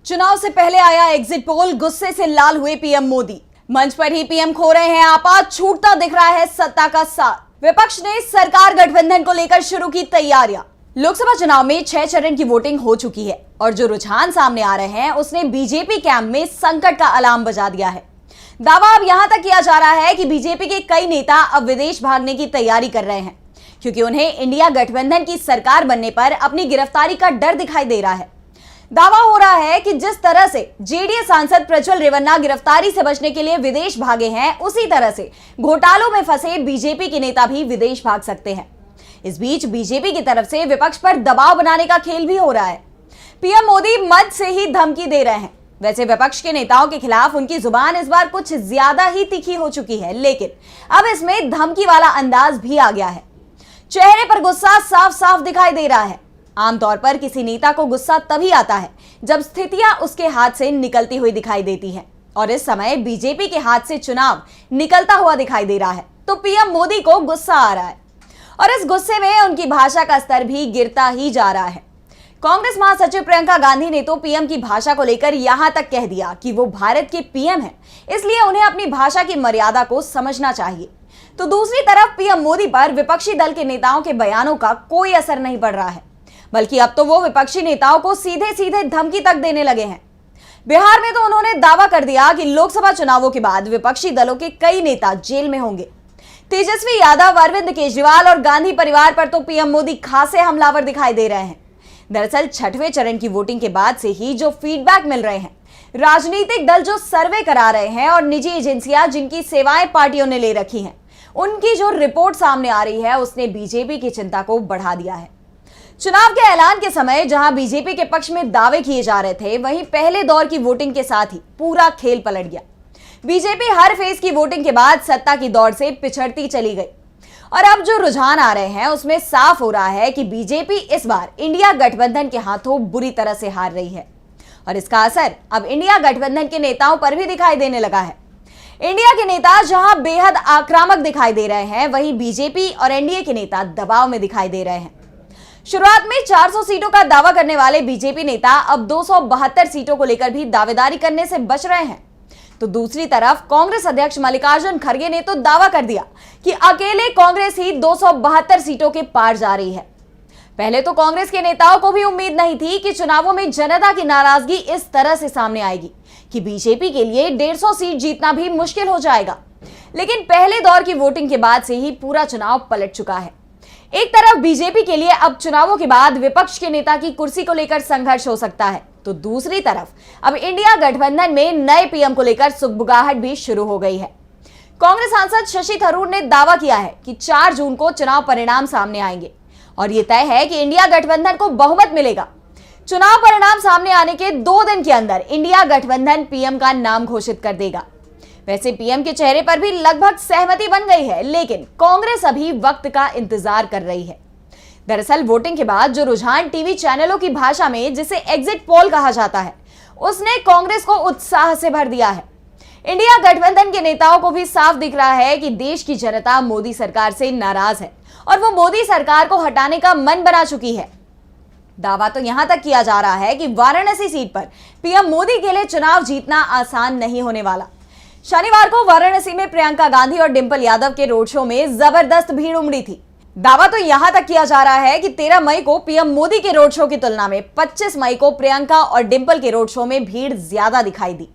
चुनाव से पहले आया एग्जिट पोल, गुस्से से लाल हुए पीएम मोदी। मंच पर ही पीएम खो रहे हैं आपा, छूटता दिख रहा है सत्ता का साथ। विपक्ष ने सरकार गठबंधन को लेकर शुरू की तैयारियां। लोकसभा चुनाव में 6 चरण की वोटिंग हो चुकी है और जो रुझान सामने आ रहे हैं उसने बीजेपी कैंप में संकट का अलार्म बजा दिया है। दावा अब यहां तक किया जा रहा है कि बीजेपी के कई नेता अब विदेश भागने की तैयारी कर रहे हैं, क्योंकि उन्हें इंडिया गठबंधन की सरकार बनने पर अपनी गिरफ्तारी का डर दिखाई दे रहा है। दावा हो रहा है कि जिस तरह से जेडीएस सांसद प्रज्वल रेवन्ना गिरफ्तारी से बचने के लिए विदेश भागे हैं, उसी तरह से घोटालों में फंसे बीजेपी के नेता भी विदेश भाग सकते हैं। इस बीच बीजेपी की तरफ से विपक्ष पर दबाव बनाने का खेल भी हो रहा है। पीएम मोदी मद से ही धमकी दे रहे हैं। वैसे विपक्ष के नेताओं के खिलाफ उनकी जुबान इस बार कुछ ज्यादा ही तीखी हो चुकी है, लेकिन अब इसमें धमकी वाला अंदाज भी आ गया है। चेहरे पर गुस्सा साफ साफ दिखाई दे रहा है। आमतौर पर किसी नेता को गुस्सा तभी आता है जब स्थितियां उसके हाथ से निकलती हुई दिखाई देती हैं, और इस समय बीजेपी के हाथ से चुनाव निकलता हुआ दिखाई दे रहा है, तो पीएम मोदी को गुस्सा आ रहा है और इस गुस्से में उनकी भाषा का स्तर भी गिरता ही जा रहा है। कांग्रेस महासचिव प्रियंका गांधी ने तो पीएम की भाषा को लेकर यहां तक कह दिया कि वो भारत के पीएम हैं, इसलिए उन्हें अपनी भाषा की मर्यादा को समझना चाहिए। तो दूसरी तरफ पीएम मोदी पर विपक्षी दल के नेताओं के बयानों का कोई असर नहीं पड़ रहा है, बल्कि अब तो वो विपक्षी नेताओं को सीधे सीधे धमकी तक देने लगे हैं। बिहार में तो उन्होंने दावा कर दिया कि लोकसभा चुनावों के बाद विपक्षी दलों के कई नेता जेल में होंगे। तेजस्वी यादव, अरविंद केजरीवाल और गांधी परिवार पर तो पीएम मोदी खासे हमलावर दिखाई दे रहे हैं। दरअसल 6वें चरण की वोटिंग के बाद से ही जो फीडबैक मिल रहे हैं, राजनीतिक दल जो सर्वे करा रहे हैं और निजी एजेंसियां जिनकी सेवाएं पार्टियों ने ले रखी हैं, उनकी जो रिपोर्ट सामने आ रही है उसने बीजेपी की चिंता को बढ़ा दिया है। चुनाव के ऐलान के समय जहां बीजेपी के पक्ष में दावे किए जा रहे थे, वहीं पहले दौर की वोटिंग के साथ ही पूरा खेल पलट गया। बीजेपी हर फेज की वोटिंग के बाद सत्ता की दौड़ से पिछड़ती चली गई और अब जो रुझान आ रहे हैं उसमें साफ हो रहा है कि बीजेपी इस बार इंडिया गठबंधन के हाथों बुरी तरह से हार रही है और इसका असर अब इंडिया गठबंधन के नेताओं पर भी दिखाई देने लगा है। इंडिया के नेता जहां बेहद आक्रामक दिखाई दे रहे हैं, वहीं बीजेपी और एनडीए के नेता दबाव में दिखाई दे रहे हैं। शुरुआत में 400 सीटों का दावा करने वाले बीजेपी नेता अब 272 सीटों को लेकर भी दावेदारी करने से बच रहे हैं। तो दूसरी तरफ कांग्रेस अध्यक्ष मल्लिकार्जुन खड़गे ने तो दावा कर दिया कि अकेले कांग्रेस ही 272 सीटों के पार जा रही है। पहले तो कांग्रेस के नेताओं को भी उम्मीद नहीं थी कि चुनावों में जनता की नाराजगी इस तरह से सामने आएगी कि बीजेपी के लिए 150 सीट जीतना भी मुश्किल हो जाएगा। लेकिन पहले दौर की वोटिंग के बाद से ही पूरा चुनाव पलट चुका है। एक तरफ बीजेपी के लिए अब चुनावों के बाद विपक्ष के नेता की कुर्सी को लेकर संघर्ष हो सकता है, तो दूसरी तरफ अब इंडिया गठबंधन में नए पीएम को लेकर सुगबुगाहट भी शुरू हो गई है। कांग्रेस सांसद शशि थरूर ने दावा किया है कि 4 जून को चुनाव परिणाम सामने आएंगे और यह तय है कि इंडिया गठबंधन को बहुमत मिलेगा। चुनाव परिणाम सामने आने के 2 दिन के अंदर इंडिया गठबंधन पीएम का नाम घोषित कर देगा। वैसे पीएम के चेहरे पर भी लगभग सहमति बन गई है, लेकिन कांग्रेस अभी वक्त का इंतजार कर रही है। दरअसल वोटिंग के बाद जो रुझान टीवी चैनलों की भाषा में जिसे एग्जिट पोल कहा जाता है, उसने कांग्रेस को उत्साह से भर दिया है। इंडिया गठबंधन के नेताओं को भी साफ दिख रहा है कि देश की जनता मोदी सरकार से नाराज है और वो मोदी सरकार को हटाने का मन बना चुकी है। दावा तो यहां तक किया जा रहा है कि वाराणसी सीट पर पीएम मोदी के लिए चुनाव जीतना आसान नहीं होने वाला। शनिवार को वाराणसी में प्रियंका गांधी और डिंपल यादव के रोड शो में जबरदस्त भीड़ उमड़ी थी। दावा तो यहां तक किया जा रहा है कि 13 मई को पीएम मोदी के रोड शो की तुलना में 25 मई को प्रियंका और डिंपल के रोड शो में भीड़ ज्यादा दिखाई दी।